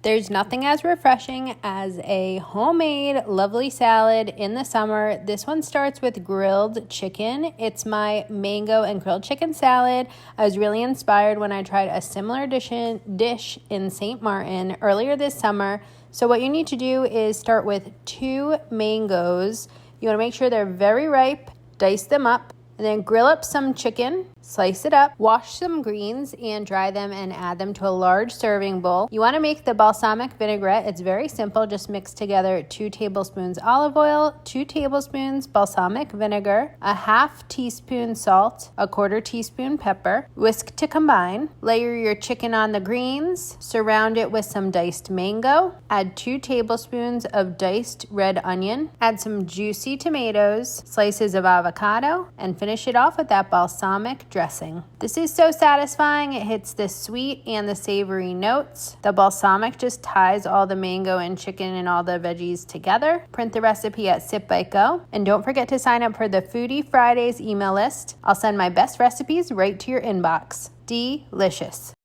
There's nothing as refreshing as a homemade lovely salad in the summer. This one starts with grilled chicken. It's my mango and grilled chicken salad. I was really inspired when I tried a similar dish in St. Martin earlier this summer. So what you need to do is start with 2 mangoes. You want to make sure they're very ripe, dice them up, and then grill up some chicken, slice it up, wash some greens and dry them and add them to a large serving bowl. You want to make the balsamic vinaigrette. It's very simple. Just mix together 2 tablespoons olive oil, 2 tablespoons balsamic vinegar, a half teaspoon salt, a 1/4 teaspoon pepper. Whisk to combine. Layer your chicken on the greens. Surround it with some diced mango. Add 2 tablespoons of diced red onion. Add some juicy tomatoes, slices of avocado, and finish it off with that balsamic dressing. This is so satisfying. It hits the sweet and the savory notes. The balsamic just ties all the mango and chicken and all the veggies together. Print the recipe at Sip Bite Go. And don't forget to sign up for the Foodie Fridays email list. I'll send my best recipes right to your inbox. Delicious.